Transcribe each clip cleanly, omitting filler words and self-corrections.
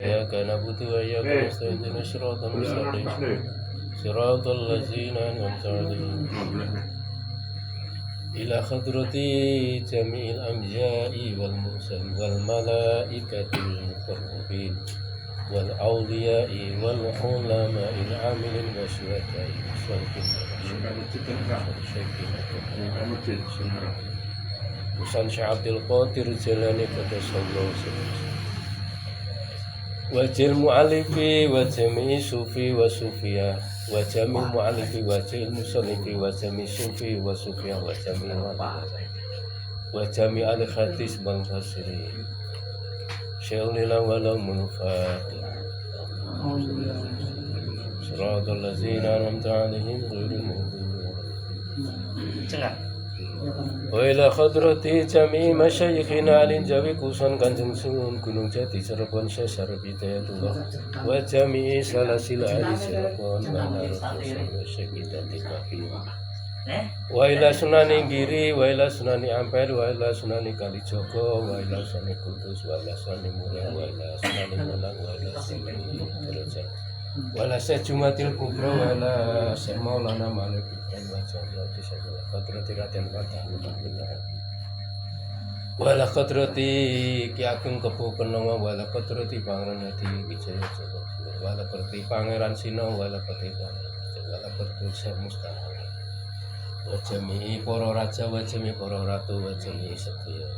إياك نعبد وإياك نستعين اهدنا الصراط المستقيم صراط الذين أنعمت عليهم إلى حضرة جميع الأنبياء والمرسلين والملائكة المقربين والأولياء والعلماء العاملين والشهداء والصالحين وصن عبد القادر الجيلاني قدس الله سره wajil mu'alifi wa jami'i sufi wa sufiya wa jami'i mu'alifi wajil musannifi wa jami'i sufi wa sufiya wa jami'i wa jami'i al-hadis bang fasiri syai'unila walau munfati suratul lazina anamta alaihim ghairil maghdubi wa ila khadrati jami'i masyayikhina alin jawi kusan Kanjeng Sunan Gunung Jati Cirebon Sesar Bidayatullah wa jami'i salasil ahli Cirebon wa syekidati kafi wa ila sunani Giri wa ila sunani Ampel wa ila sunani Kalijogo wa ila sunani Kudus wa ila sunani Mulia wa ila sunani Malang wa ila sunani Derajat wa ila Sejumatil Kubro wa ila Maulana Malik Qadrati Raden wala qadrati Ki Ageng Kebo Kenongo wala qadrati Pangeran Hadi Wijaya Joko wala qadrati Pangeran Sino wala qadrati Syekh Mustafa wa jami'i para raja wa jami'i para ratu wa jami'i sedaya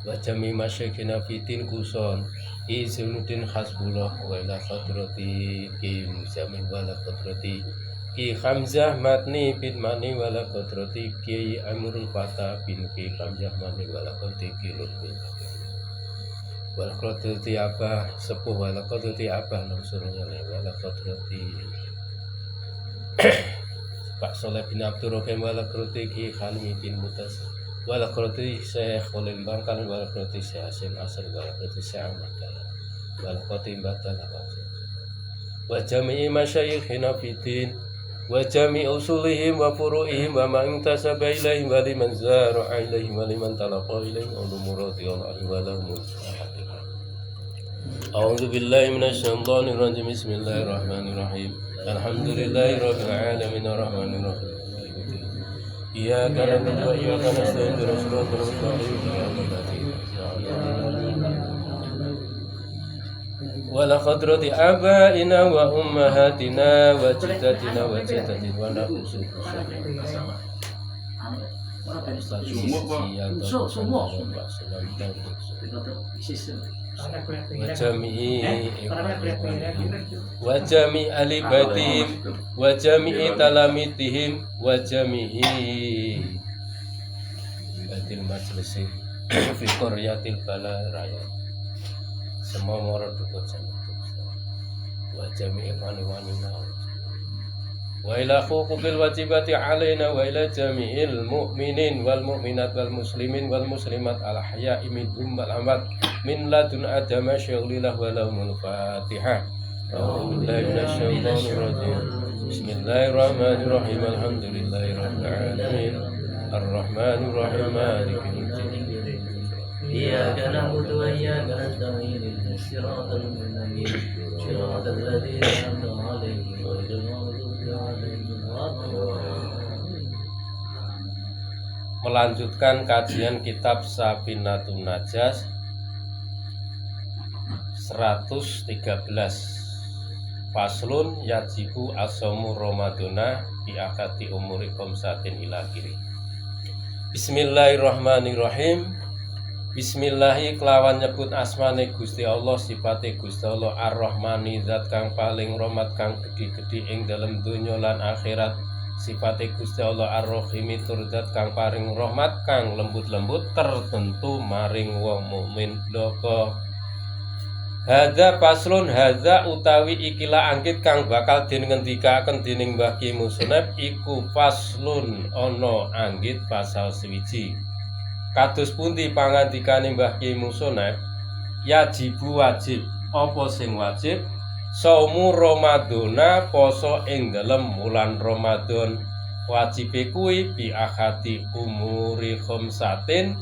wa jami'i masyayikhina fitin kuson Izzuddin Hasbullah wala qadrati Ki Muzammil wala qadrati Ki Hamzah Matni bin Mani wala qadrati Ki Amrul Fata bin Ki Hamzah Mani wala qadrati Ki Lutfi wala qadrati Abah Sepuh wala qadrati Abah Namsurnya wala qadrati Pak Soleh bin Abdurrahim wala qadrati Ki Halimi bin Mutas wala qadrati Syekh Khalil Bangkal wala qadrati Syekh Hasim Asr wala qadrati Syekh Ahmad wala qadrati Batal wa jami'i masyayikhina fitin wa jami' usulihim wa furu'ihim wa ma intasaba ilaihim wa liman zara'a ilaihim wa liman talaqa ilaihim wa lumurati wa lahum a'udzu billahi minasy syaithanir rajim bismillahirrahmanirrahim alhamdulillahi rabbil alamin arrahmanir rahim iyyaka na'budu wa iyyaka nasta'in ihdinas siratal mustaqim wala qadrati abaina wa ummahatina wa jiddatina wa jiddatin wa nafusu wa jami'i alibatihim wa jami'i talamitihim wa jami'i batil majlisi fi qaryatil bala raya semua orang dukut sama wa jami'i wani-wanina wa ila huquqil wajibati alaina wa ila jami'il mu'minin wal mu'minat wal muslimin wal muslimat al ahya'i minhum wal amwat min ladun adama syaghlillah wa lahumul fatihah a'udzubillahi minasyaitonir rajim bismillahirrahmanirrahim alhamdulillahi rabbil alamin arrahmanir rahim maliki yaumiddin إياك نعبد وإياك نستعين اهدنا الصراط المستقيم صراط الذين أنعمت عليهم غير المغضوب عليهم ولا الضالين. Melanjutkan kajian kitab Safinatun Najas 113 Faslun yajibu asomu Ramadana bi akati umuri khamsatin ila akhiri. Bismillahirrahmanirrahim. Bismillahi kelawan nyebut asmane Gusti Allah sifate Gusti Allah Ar-Rahmani zat kang paling rahmat kang gedhi-gedhi ing dalem donya lan akhirat sifate Gusti Allah Ar-Rahimi tur zat kang paring rahmat kang lembut-lembut tertentu maring wong mukmin bloko. Hadza paslun hadza utawi ikilah angkit kang bakal den ngendikaken dening Mbah Ki Musnab iku faslun ana anggit pasal swiji. Kados pundi pangandikane Mbah Ki Musnab yajibu wajib apa sing wajib saumu Ramadana poso ing dalem wulan Ramadan wajibe kuwi bi akati umuri khamsatin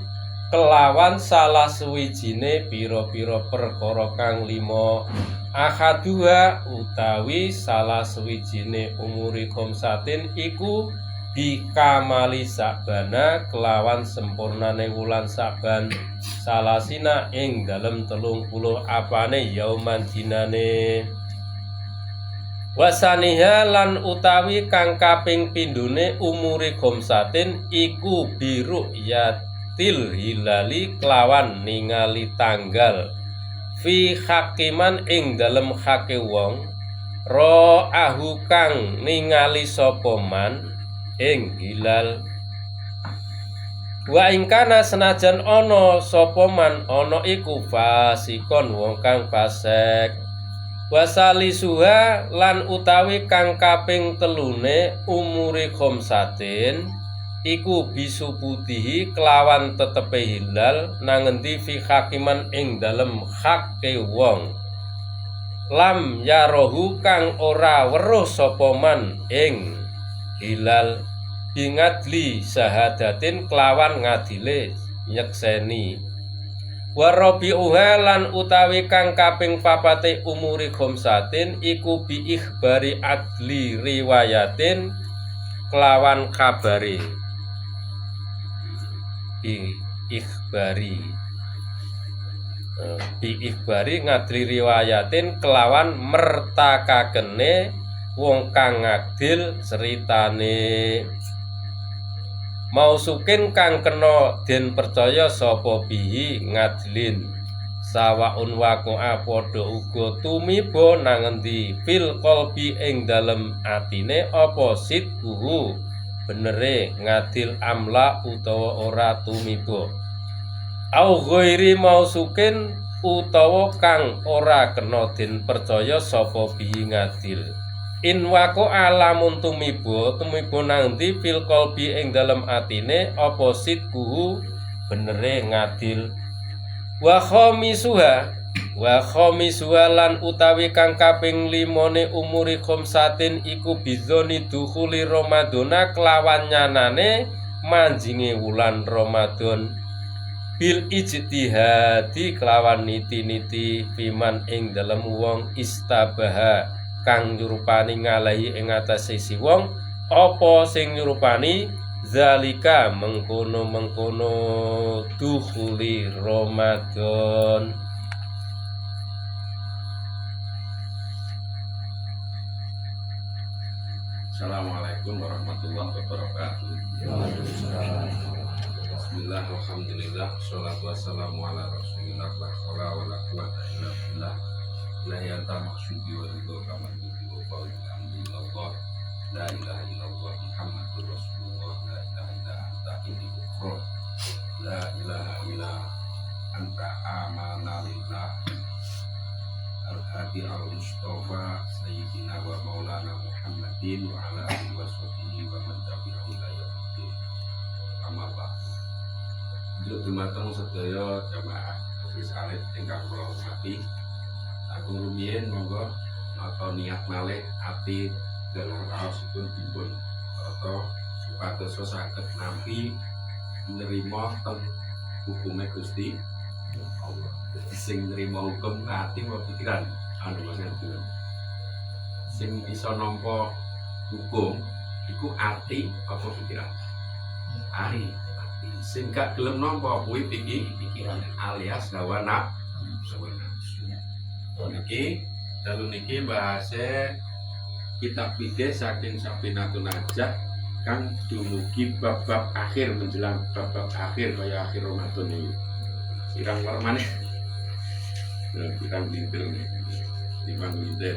kelawan salah suwijine pira-pira perkara kang lima ahaduha utawi salah suwijine umuri komsatin iku bikamali sakbana kelawan sempurnane wulan Saban salasina ing dalem 30 apane yauman dinane wasaniha lan utawi kang kaping pindhone umuri komsatin iku biru yatil hilali kelawan ningali tanggal fi hakiman ing dalem hake wong ro'ahu kang ningali sapa man ing hilal wa ingkana senajan ana sapa man ana iku fasikon wong kang fasik wasalisuha lan utawi kang kaping telune umure khomsatin iku bisubutihi kelawan tetepe hilal nangendi fi hakiman ing dalem hake wong lam yarohu kang ora weruh sapa man ing hilal bingadli sahadatin kelawan ngadile nyekseni warabi'uha lan utawi kang kaping papate umuri khomsatin iku bi ikhbari adli riwayatin kelawan kabari bi ikhbari ngadli riwayatin kelawan mertakakene wong kang ngadil ceritane mausukin kang kena den percaya sapa bihi ngadlin sawaun waqa'a padha uga tumiba nang endi fil qalbi ing dalem atine apa sidquhu benere ngadil amla utawa ora tumiba au ghairi mausukin utawa kang ora kena den percaya sapa bihi ngadil in wako alamun tumibo nang ndi fil qalbi ing dalem atine apa sidquhu benere ngadil wa khamisuha lan utawi kang kaping 5 umuri khomsatin iku bizoni dukhuli Ramadana kelawan nyanane manjinge wulan Ramadan bil ijtihadi kelawan niti-niti fiman ing dalem wong istabaha kang nyurupani ngalahi ing atase si wong apa sing nyurupani zalika mengkono-mengkono dukhuli Ramadan. Assalamualaikum warahmatullahi wabarakatuh. Bismillah, alhamdulillah, sholatu wassalamu ala rasulillah, la hawla wa la quwwata illa billah. La yata maksudi wa ridho kamar budi wa qawli alhamdulillah. La ilaha illallah Muhammadur Rasulullah. La ilaha illa anta inni ukhra. La ilaha illa anta amana lillah. Al-hadi al-mustafa sayyidina wa maulana Muhammadin wa ala alihi wa sahbihi wa man tabi'ahu ila yaumil amma ba'du. Untuk dumateng sedaya jamaah Hafiz Alif ingkang kula hormati, aku rumiyin monggo nata niat malih ati dalam raosipun dipun atau supados saged nampi menerima teng hukume Gusti Allah. Sing nerima hukum ati wa pikiran anu maksudipun. Sing iso nampa hukum iku ati apa pikiran? Ati. Sing gak gelem nampa kuwi pikiran alias hawa nafsu. Niki dalu niki bahasa kitab fikih saking Safinatun Najah kang dumugi bab-bab akhir menjelang bab-bab akhir kaya akhir Ramadan iki. Kirang warmane. Kirang pinter nih. Timbang pinter.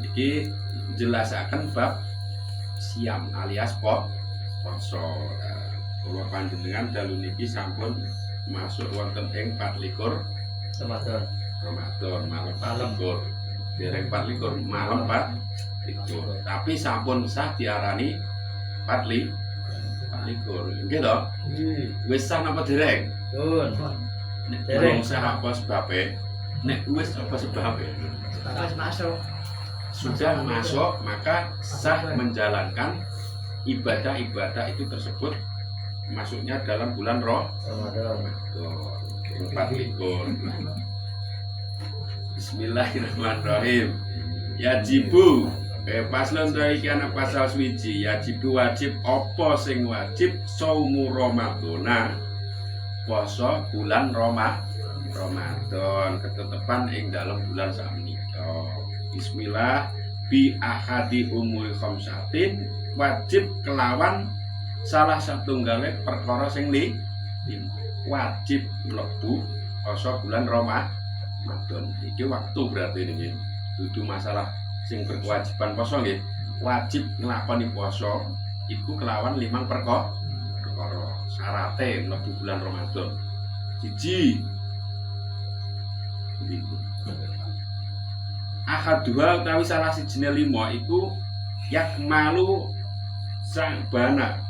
Iki jelasaken bab siam alias poso. Kula panjenengan dalu niki sampun masuk wonten ing 24 Ramadan malam 24 dereng 24 malam 24 tapi sampun sah diarani 24 nggih to wis sah napa dereng nek dereng sah apa sebabe nek wis apa sebabe sudah masuk maka sah menjalankan ibadah-ibadah itu tersebut masuknya dalam bulan Ramadan. Empat likur. Bismillahirrahmanirrahim. Yajibu paslon ta iki ana pasal swiji. Yajibu wajib apa sing wajib saumu Ramadana, puasa bulan Ramadan ketetepan ing dalam bulan sakmenika. Bismillah bi ahadi umul khamsatin, wajib kelawan salah satunggalé perkara sing wajib mlebu puasa bulan Ramadan. Iki waktu berarti niki. Dudu masalah sing berkewajiban puasa nggih. Wajib nglakoni puasa iku kelawan 5 perkara. Syaraté mlebu bulan Ramadan. Siji. Ahadua utawi salah sijine 5 iku yakmalu sabana,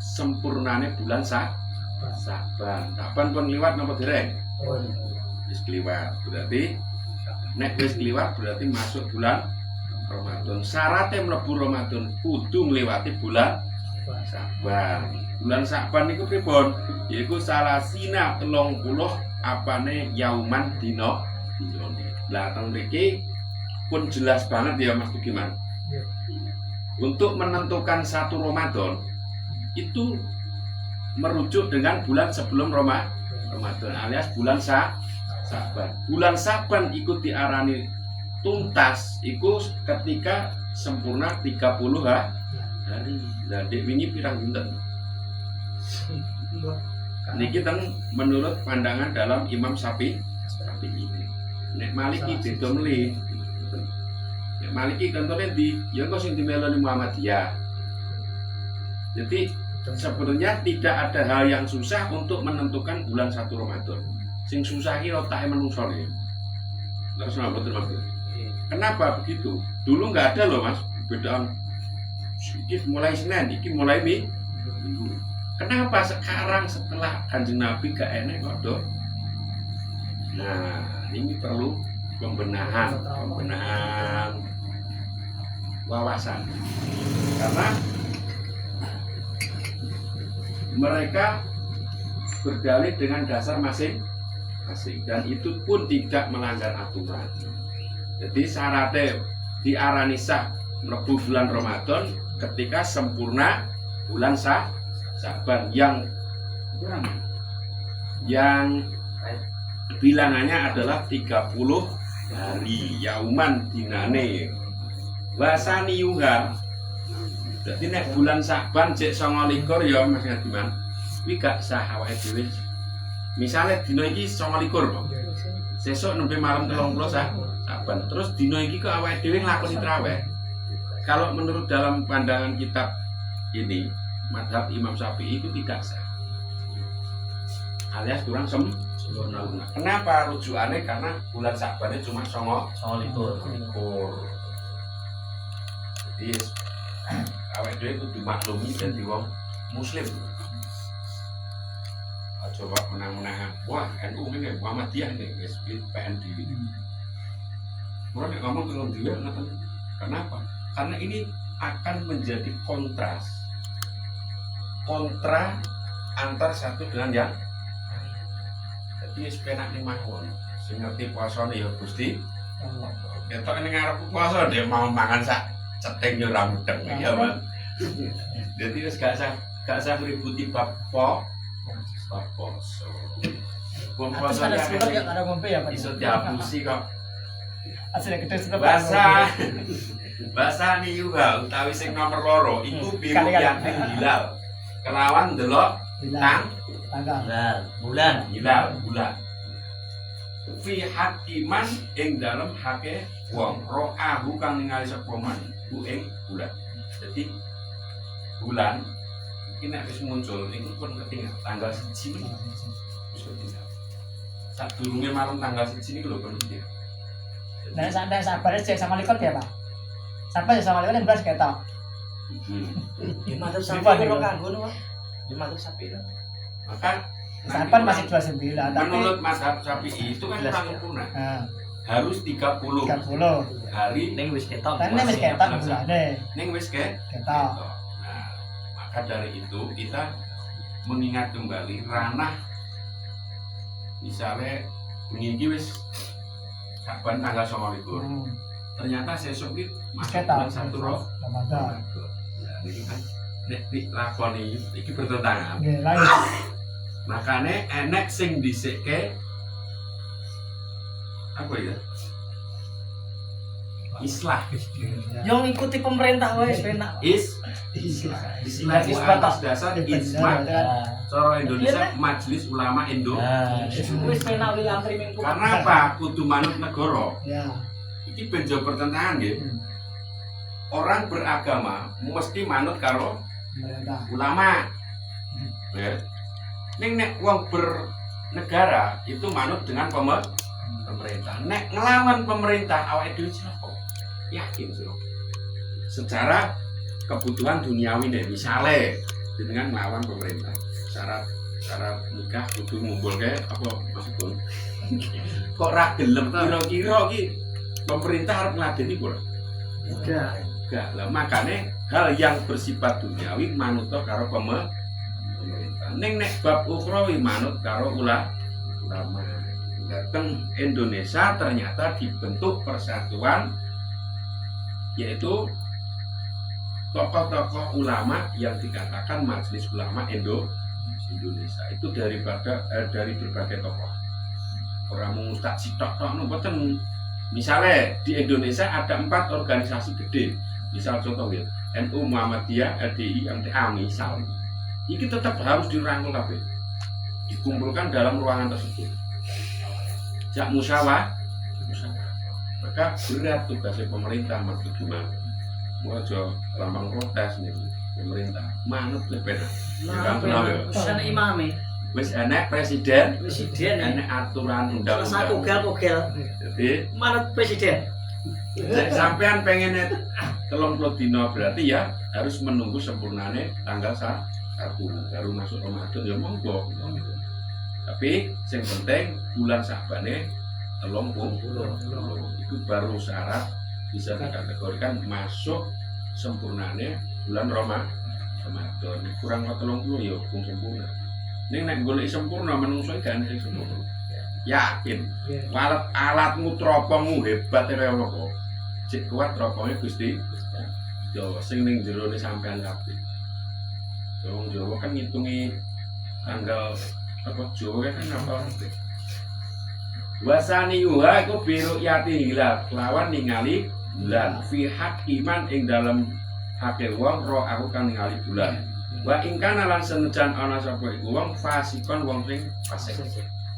sempurnane bulan Saban. Saban pun liwat napa dereng? Wis kliwat. Berarti nek wis kliwat berarti masuk bulan Ramadan. Syaratnya mlebu Ramadan kudu ngliwati bulan Saban. Bulan Saban niku pripun? Yaiku salasina 30 apane yauman dina. Lah teng mriki pun jelas banget ya Mas Budiman. Untuk menentukan satu Ramadan itu merujuk dengan bulan sebelum Ramadan alias bulan Saban. Bulan Saban ikut diarani tuntas iku ketika sempurna 30 hari. Lah dek wingi pirang dinten? Niki teng menurut pandangan dalam Imam Syafi'i. Nek Maliki beda mlih. Nek Maliki kontone ndi? Ya engko sing dimeloni Muhammadiyah. Jadi sebenarnya tidak ada hal yang susah untuk menentukan bulan 1 Ramadan. Sing susah iki otake menungso ya. Terus napa Mas? Kenapa begitu? Dulu nggak ada loh Mas, bedaan iki mulai Senin, iki mulai Minggu. Kenapa sekarang setelah Kanjeng Nabi gak enek kok, Dok? Nah, ini perlu pembenahan wawasan. Karena mereka berdalih dengan dasar masing-masing dan itu pun tidak melanggar aturan. Jadi syaratnya diarani sah mlebu bulan Ramadan ketika sempurna bulan Saban yang bilangannya adalah 30 hari yauman dinane wasani yuha. Jadi nek bulan Saban cek 29 ya Mas Ngadiman. Kuwi gak sah awake dhewe. Misale dina iki 29, Pak. Sesuk nembe malam 30 Saban. Terus dina iki kok awake dhewe nglakoni traweh. Kalau menurut dalam pandangan kitab ini, mazhab Imam Syafi'i itu tidak sah. Alias kurang sempurna. Kenapa rujukannya? Karena bulan Sabannya cuma 29. Jadi awake dhewe kudu maklumi dadi wong muslim. Coba menang-menangan. Wah, NU ini Muhammadiyah ini split PND. Orang yang ngomong kalau dia kenapa? Karena ini akan menjadi kontra antar satu dengan yang jadi sepenak nih mawon. Sing ngerti puasane ya Gusti. Ketok ning ngarep puasa dia mau mangan sak ceteng yo ora mudeng ya, Mas. Jadi wis gak usah ngributi bab poso. Poso ya ada ngombe ya Pak. Iso dihapusi kok. Asline gede sebab bahasa niyuha utawi sing nomor 2 iku biru yakin hilal. Kelawan delok tanggal bulan. Fi hakiman ing dalem hake wong ro'ahu kang ningali sapa man ku ing bulan. Jadi bulan iki nek wis muncul niku pun ketinggal tanggal 1 wis ketinggal. Sadurunge malam tanggal 1 niku lho kon iki. Nah, sampai sabar cek sama likor ya, Pak. Sampai sama likor yang belas ketok. Ya mantap sampai kok kanggo no, Pak. Ya mantap sampai. Maka Saban masih 29, tapi menurut mazhab Syafi'i itu kan kurang sempurna. Harus 30 hari ning wis ketok. Kan wis ketok bulane. Ning wis ketok. Nah, maka dari itu kita mengingat kembali ranah misalnya bengi iki wis Saban tanggal 29. Ternyata sesuk iki masuk bulan 1 Ramadan. Ya niki kan nek dilakoni iki bertentangan. Nggih, lain. Makane enek sing dhisikke apa ya? Islah. Yang ngikuti pemerintah wae penak. Islah itu atas dasar ijma. Cara Indonesia Majelis Ulama Indo. Wis penak wi antri minggu. Karena apa? Kudu manut negara. Ya. Iki benjo pertentangan nggih. Orang beragama mesti manut karo Pemerintah. ulama. Ya. Ning nek wong bernegara itu manut dengan pemerintah. Nek ngelawan pemerintah awake dhewe cilaka. Yakin sih. Secara kebutuhan duniawi nih, misalnya dengan melawan pemerintah, syarat nikah kudu ngumpulke apa maksudku? Kok ra gelem kira-kira iki pemerintah harus ngladeni pura? Enggak. Lah makane hal yang bersifat duniawi manut karo pemerintah. Ning nek bab ukhrawi manut karo ulama. Datang Indonesia ternyata dibentuk persatuan yaitu tokoh-tokoh ulama yang dikatakan Majelis Ulama Indonesia itu dari berbagai tokoh. Orang mustaq sitok tok mboten. Misalnya di Indonesia ada 4 organisasi gede. Misal contoh ya, NU, Muhammadiyah, LDI, MTA misal. Ini tetap harus dirangkul kabeh. Dikumpulkan dalam ruangan tersebut. Jak musyawarah. Maka berat tugasnya pemerintah maksud gimana? Mojo lambang protes nih pemerintah manut lebih benar. Sana imame. Wis enek presiden, Enek enek aturan Masa undang-undang. kogel. Jadi Manut presiden. nek sampean pengen 30 dino berarti ya harus menunggu sempurnane tanggal 1 baru masuk Ramadan ya monggo. Tapi yang penting bulan Sya'bane 30 itu baru syarat bisa dikategorikan masuk sempurnane bulan Ramadan. Kurang 30 ya hukum sempurna. Ning nek golek sempurna menungso gak ana sing sempurna. Yakin. Alatmu teropongmu hebat kaya apa. Cek kuat teroponge Gusti Jawa sing ning jerone sampean kabeh. Wong Jawa kan ngitungi tanggal apa Jawa kan apa. Wasani yuha iku biru yati hilal lawan ningali bulan fi hak iman ing dalam hake wong roh aku kan ningali bulan wa ingkana lan senajan ana sapa iku wong fasikon wong sing fasik.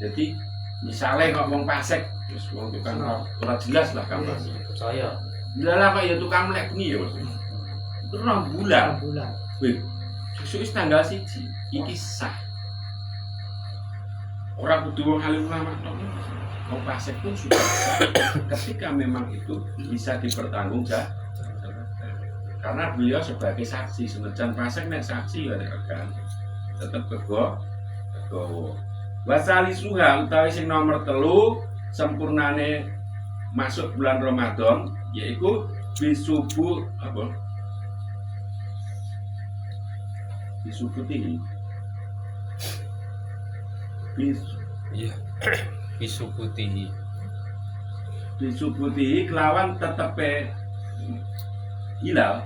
Jadi misalnya kok wong fasik terus wong tukang ora jelas lah gambarnya. Percaya. Lah kok ya tukang melek bengi ya Mas. Itu 2 bulan. Wih, sesuk tanggal 1 iki sah. Orang kudu wong alim ulama tok. Wong fasik pun sudah sah ketika memang itu bisa dipertanggungjawabkan. Karena beliau sebagai saksi, senajan fasik nek saksi ya nek rekan tetep begowo. Wasali suha utawi sing nomor 3 sempurnane masuk bulan Ramadan yaitu bisubuh apa? Bisubuh tinggi. Iya. Bisu putih. Disubuti kelawan tetepe hilal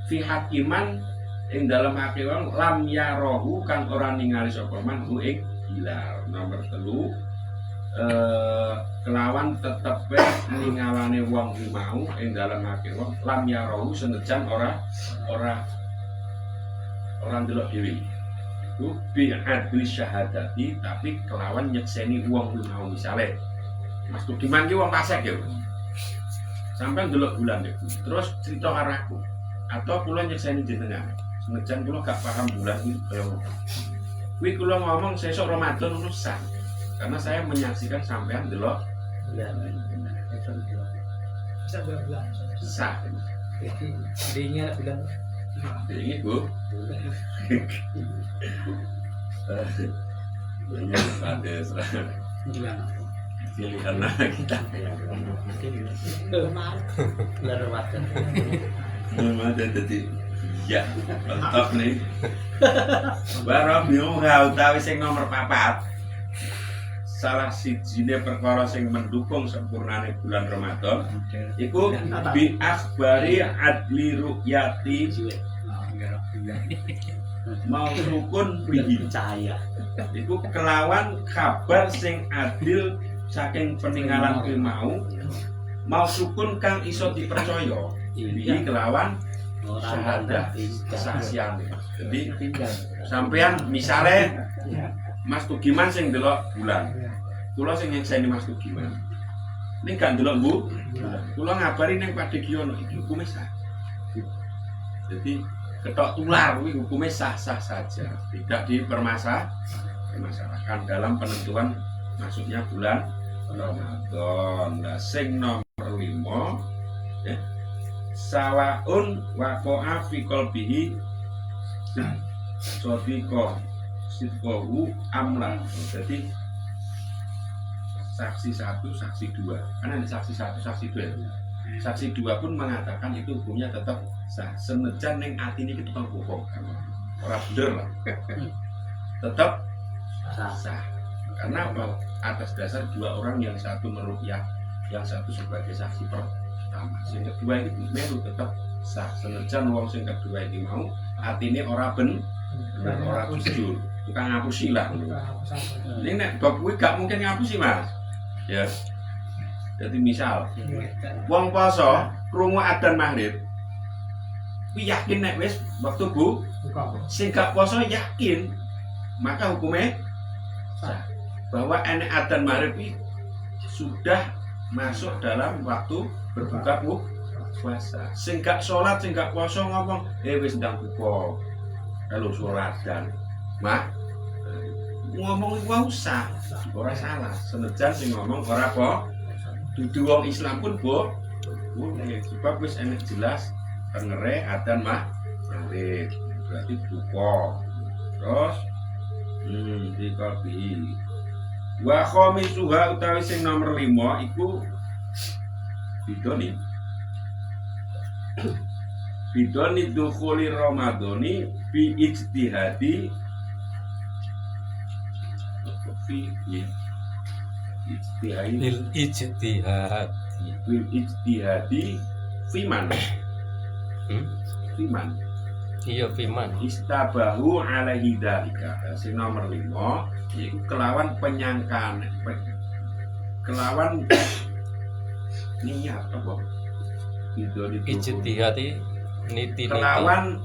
fi hakiman ing dalam hakiman lam yarohu kang ora ningali sapa man hu ing hilal. Nomor 3 kelawan tetepe ningalane wong ku mau ing dalam hakiman lam yarohu senajan ora ndelok dhewe. Itu bi'adli syahadati tapi kelawan nyekseni uang lu mau misalnya Mas Tudiman ki wong fasik ya sampai ndelok bulan deh terus cerita arahku atau kula nyekseni jenengan senajan kula gak paham bulan iki kaya ngopo kuwi kula ngomong sesuk Ramadan urusan karena saya menyaksikan sampean ndelok bulan sah Dinya bilang ini Bu ini ada serah pilihan kita Bulan Ramadan. Ramadan jadi Iya, lengkap nih. Warabiuha utawi sing nomor 4. Salah sijine perkara sing mendukung sempurnane bulan Ramadan iku bi akhbari adli ru'yati mau sukun bihi cahaya. iku kelawan kabar sing adil saking peninggalan kuwi mau sukun kang iso dipercaya bihi kelawan syahadah kesaksian. Jadi sampean misale Mas Tugiman sing delok bulan. Kula sing nyekseni Mas Tugiman. Ning gak delok Bu. Kula ngabari ning Pak Degiono iki hukume sah. Jadi ketok tular kuwi hukume sah-sah saja, tidak dipermasalahkan dalam penentuan masuknya bulan Ramadan. Nah, sing nomor 5 ya. Sawaun waqa'a fi qalbihi sadiqa sidqahu amla. Jadi saksi 1, saksi 2. Kan ada saksi 1, saksi 2. Saksi 2 pun mengatakan itu hukumnya tetap sah. Senajan ning atine iki tukang bohong. Ora bener lah. Tetap sah. Karena apa? Atas dasar 2 orang, yang satu meruqyah, yang satu sebagai saksi pertama. Sing kedua itu melu tetap sah. Senajan wong sing kedua iki mau atine ora bener, ora jujur. Tukang ngapusi lah. Ini nek bab kuwi gak mungkin ngapusi, Mas. Ya. Jadi misal wong poso krungu adzan maghrib. Kuwi yakin nek wis waktu Bu sing gak poso yakin, maka hukumnya sah. Bahwa enek adzan maghrib iki sudah masuk dalam waktu berbuka puasa. Sing gak salat, sing gak poso ngomong, wis ndang buka. Kalau salat dan Mak, ngomong iku usah, ora salah. Senajan sing ngomong ora apa. Dudu wong Islam pun boleh. Sebab wis enek jelas tengere adzan maghrib. Berarti buka. Terus di kalbi. Wa khamisuha utawi sing nomor 5 iku bidoni dukhuli Ramadhani bi ijtihadi bil ijtihadi fiman Iya fiman istabahu alaihi dalika. Sing nomor 5 yaiku kelawan penyangkaan, kelawan niat apa ijtihadi niti kelawan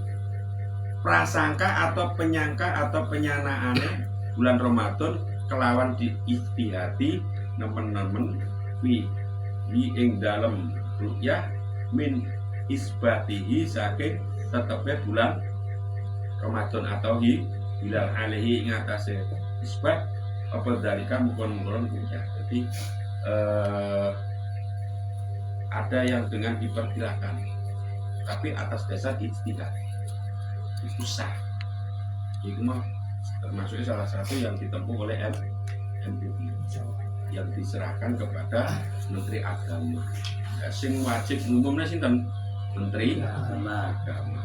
prasangka atau penyangka atau penyanaane bulan Ramadan kelawan diijtihadi nemen-nemen fi ing dalem ru'yah min isbatihi saking tetepnya bulan Ramadan atau hilal alaihi ing atase isbat apa dalika mukon-mukon ru'yah. Jadi ada yang dengan diperkirakan tapi atas dasar ijtihad itu sah. Itu mah termasuk salah satu yang ditempuh oleh MUI yang diserahkan kepada Menteri Agama. Ya, sing wajib umumnya sinten? Menteri Agama.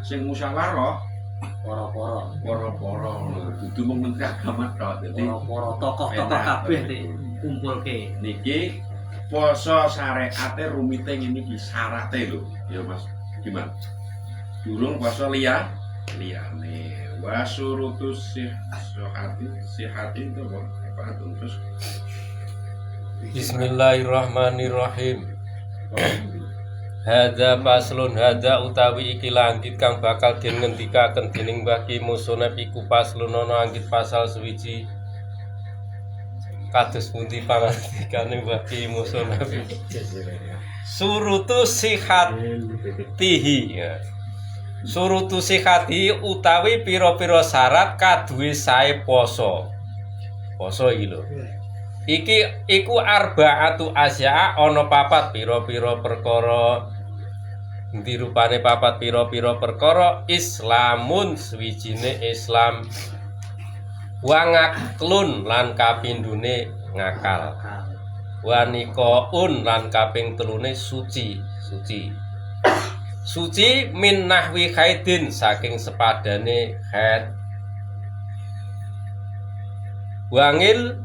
Sing musyawarah poro-poro dudu mung Menteri Agama tok. Dadi Poro tokoh-tokoh kabeh kumpulke. Niki poso syariate rumite ngene iki syarate lho. Ya Mas, gimana? Durung poso liyane. Wasurutus sihati itu apa terus Bismillahirrahmanirrahim. Hadza paslun hadza utawi iki langgit kang bakal den ngendikaken dening Mbah Ki Musonep iku paslun ana anggit pasal suwiji kados pundi pangandikane Mbah Ki Musonep. Surutu sihatihi ya. Surutu sihati utawi pira-pira syarat kaduwe sae poso. Poso iki lho. Iki iku arbaatu asya ana 4 pira-pira perkara. Endi rupane 4 pira-pira perkara? Islamun swijine Islam. Wa ngaklun lan kapindune ngakal. Wa nikaun lan kaping telune suci. suci min nahwi khaidin saking sepadane khaid. Wangil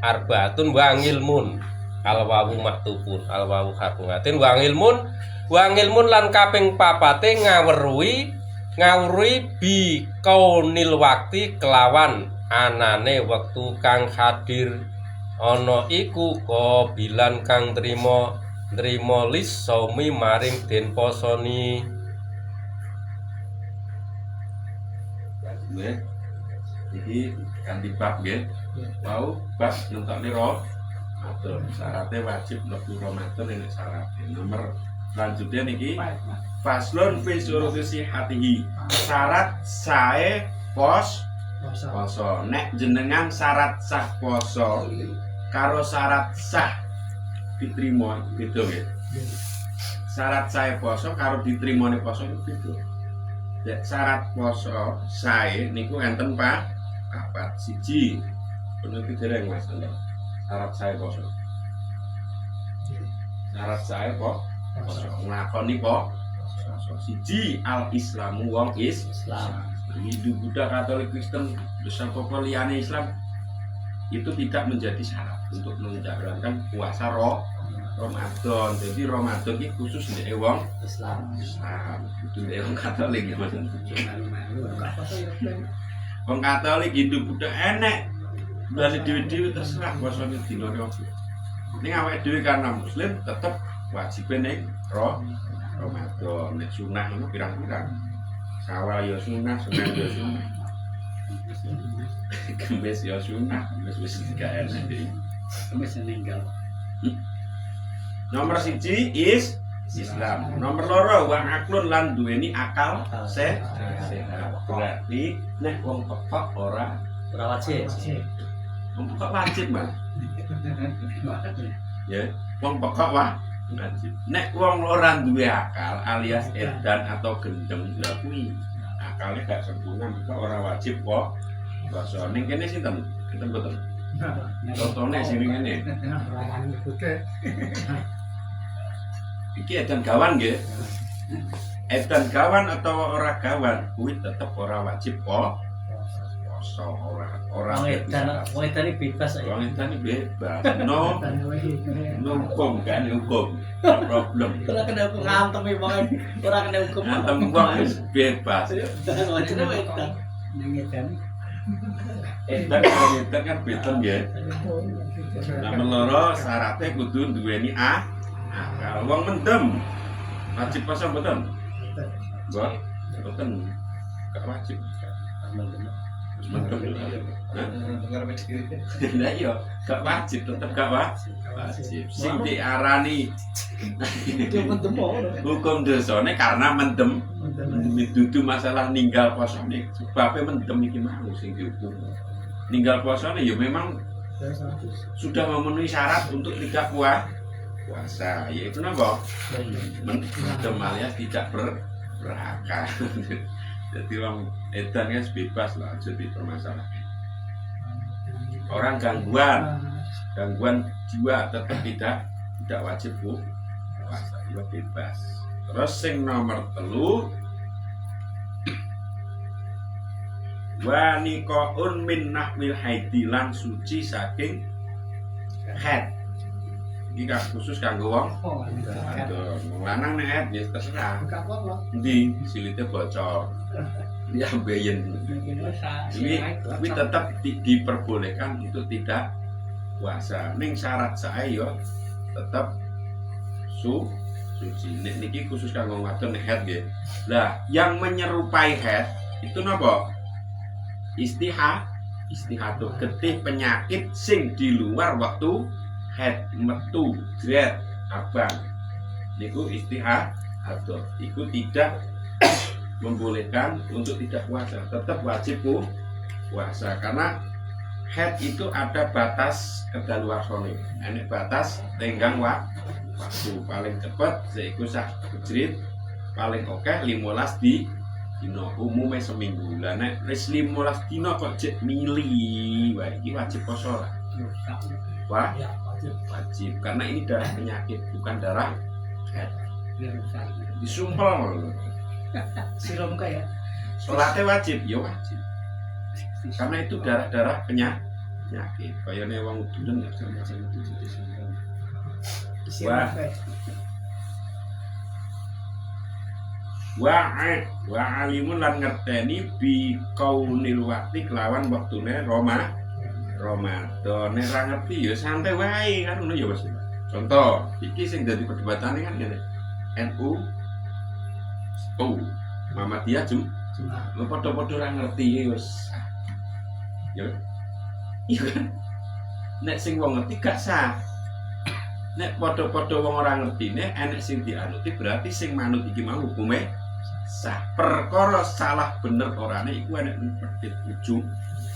arbaatun wangilmun alwawu maktubun alwawu harfungatin wangilmun lan kaping papate ngawruhi bi kaunil wakti kelawan anane wektu kang hadir ana iku bilan kang trima lis saumi maring den posoni. Iki ganti bab nggih. Mau bab nentokne Ramadan. Syaratnya wajib mlebu Ramadan nek syaratnya. Nomor selanjutnya niki faslun fi syuruti sihatihi. Syarat sae poso. Nek jenengan syarat sah poso karo syarat sah diterima beda nggih. Syarat sae poso karo diterimane poso itu beda. Syarat poso sae niku enten papat siji penuti dereng Mas Anda. Syarat saya poso. Syarat saya poso nglakoni poso. Siji al Islamu wong Islam. Hindu, Buddha, Katolik, Kristen, besar pokok liyane Islam itu tidak menjadi syarat untuk menjalankan puasa Ramadan. Jadi Ramadan ini khusus nek wong Islam. Itu nek wong Katolik ya Mas. Wong Katolik, Hindu, Buddha enek. Dari dhewe-dhewe terserah puasane dina iki. Ning awake dhewe karena muslim tetep wajib ning Ramadan. Nek sunah itu pirang-pirang. Sawal ya sunah, Senin ya sunah. Kemis ya sunah, wis gak enak iki. Kemis ninggal. Nomor siji is Islam. Nomor loro wong aklun lan duweni akal sehat. Berarti nek wong pekok ora wajib. Wong pekok wajib, Mas. Ya, wong pekok wajib. Nek wong ora duwe akal alias edan atau gendeng lha kuwi akale gak sempurna kok ora wajib kok. Basa ning kene sinten? Sinten boten? Contohnya sini ngene. Iki edan gawan nggih. Edan gawan atau ora gawan kuwi tetep ora wajib kok. Orang edan bebas ya. Orang edan bebas. No hukum kan hukum. No problem. Ora kena hukum ngantem wong. Ora kena hukum. Ngantem wong wis bebas. Jenenge edan. Ning edan. Edan kan beton ya. Nomor loro syaratnya kudu duweni akal. Wong mendem wajib poso mboten? Mboten. Gak wajib. Mendem. Nah iya, gak wajib, tetep gak wajib. Sing diarani hukum dosane karena mendem. Dudu masalah ninggal posone. Sebabnya mendem iki mau sing dihukum. Ninggal posone ya memang sudah memenuhi syarat untuk tidak puasa. Yaitu napa? Mendem alias tidak berakal. Jadi orang edan kan bebas lah, jadi permasalahan. Orang gangguan jiwa tetap tidak wajib puasa, dia bebas. Terus sing nomor 3 wanikoun min nahwil haidi lan suci saking haid. Iki kan khusus kanggo wong lanang nek haid ya terserah. Endi silite bocor. Dia ambeien. Ini tetap diperbolehkan untuk tidak puasa. Ning syarat sae yo tetap suci. Nek niki khusus kanggo wadon haid nggih. Lah, yang menyerupai haid itu napa? Istihatuh getih penyakit sing di luar waktu haid metu jret abang. Niku istihatuh. Iku tidak membolehkan untuk tidak puasa, tetap wajib puasa karena haid itu ada batas kedaluarsane. Enek batas tenggang waktu paling cepat seiku sak jrit paling oke 15 dino umumnya seminggu. Lah nek wis 15 dino kok jek mili, wah iki wajib poso ora? Wajib karena ini darah penyakit bukan darah haid. Disumpel. Sirom kayak. Salatnya wajib, ya wajib. Karena itu darah-darah penyakit. Kayaknya wong udunan ya macam itu jadi sumber. Wah. Wa alimun lan ngerteni bi kaunil waqti kelawan wektune Ramadan. Nek ra ngerti ya santai wae kan ngono ya Mas. Contoh, iki sing dadi perdebatane kan ngene. NU Muhammadiyah lu padha-padha ra ngerti wis. Ya. Iya kan? Nek sing wong ngerti gak sah. Nek padha-padha wong ora ngertine enek sing dianuti berarti sing manut iki mau hukume sah. Perkara salah bener orane iku enek pedhit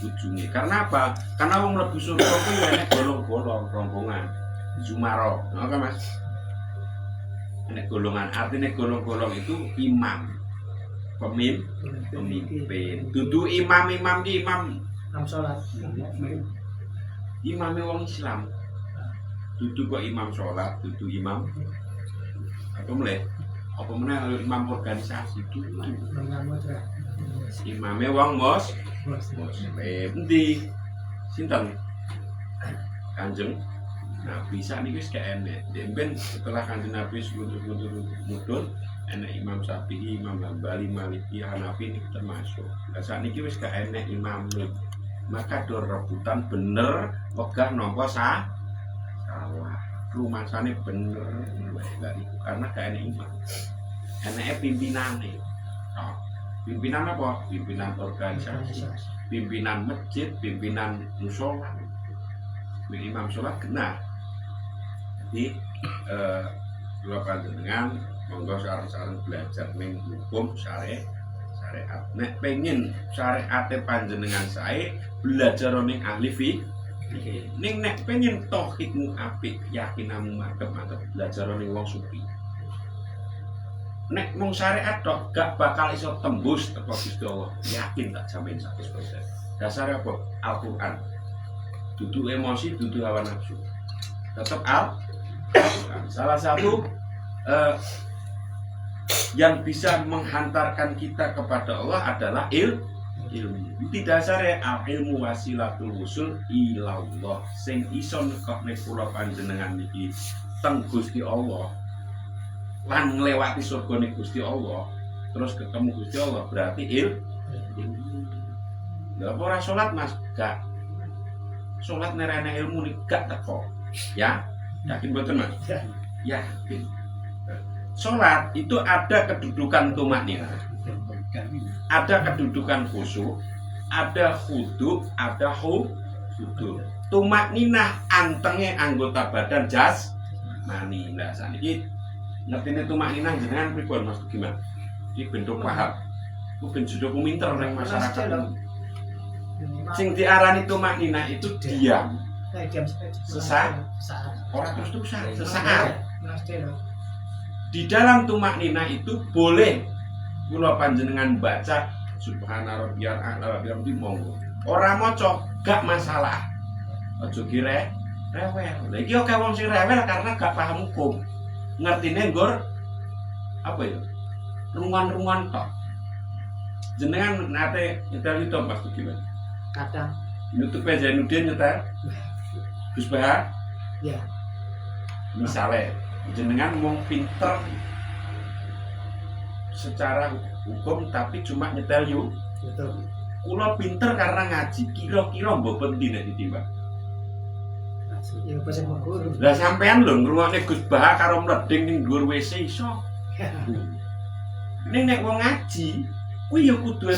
ujunge. Karena apa? Karena wong mlebu surga kuwi enek golong-golong rombongan. Zumaro. Oke Mas. Enek golongan, artinya golong-golong itu imam. Pemimpin. Dudu imam ki imam Salat. imame wong Islam. Dudu kok imam sholat, dudu imam apa mulai? Apa meneh imam organisasi dudu. Imame wong Muslim. Endi? Sinten? Kanjeng Nabi saat ini wis gak enek. Ben setelah Kanjeng Nabi mudhun enek Imam Syafi'i, Imam Hambali, Maliki, Hanafi ini termasuk. Nah saat ini wis gak enek imam lho. Maka do rebutan bener wegah nampa salah. Rumasane bener enggak iku karena gak enek imam. Eneke pimpinane. Oh, pimpinan apa? Pimpinan organisasi, pimpinan masjid, pimpinan mushola. Imam sholat kena. Jadi dua panjenengan monggo sareng-sareng belajar ning hukum syariat. Nek pengen syariate panjenengan sae belajar ning ahli fikih. Ning nek pengen tauhidmu apik, yakinanmu mantep belajar ning wong sufi. Nek mung syariat tok gak bakal iso tembus teko Gusti Allah. Yakin tak jamin 100%. Dasare apa? Al-Qur'an. Dudu emosi, dudu hawa nafsu. Tetap Al-Qur'an. Salah satu yang bisa menghantarkan kita kepada Allah adalah ilmu. Di dasare ilmu wasilatul wusul ilallah. Sing iso nekokne kula panjenengan niki teng Gusti Allah. Lan nglewati surgane Gusti Allah, terus ketemu Gusti Allah berarti ilmu. Lah ora salat Mas, gak. Salat nerene ilmu nih gak teko. Ya, yakin betul Mas? Yakin. Salat itu ada kedudukan tumakninah. Ada kedudukan khusyuk, ada khudu, ada hudur. Tumakninah antenge anggota badan jasmani. Lah saniki ngertine tumakninah jenengan pripun Mas gimana? Iki bentuk paham. Ku ben judo kuminter ning masyarakat. Sing diarani tumakninah itu diam. Sesaat. Ora terus-terusan, sesaat. Di dalam tumakninah itu boleh kula panjenengan baca subhana rabbiyal a'la wa bihamdihi monggo. Ora maca gak masalah. Aja kira rewel. Lah iki oke wong sing rewel karena gak paham hukum. Ngertine nggur apa ya? Rungan-rungan tok. Jenengan nate nyetel itu Mas gimana? Kadang YouTube Zainuddin nyetel. Gus Bahar? ya. Misalnya jenengan mau pinter secara hukum tapi cuma nyetel yuk. Betul. Kula pinter karena ngaji, kira-kira mboten dina ditimbang. Ya pesen guru. Lah sampean lho ngrungokne Gus Bahar karo mleding ning dhuwur WC iso. Ning nek wong ngaji kuwi ya kudu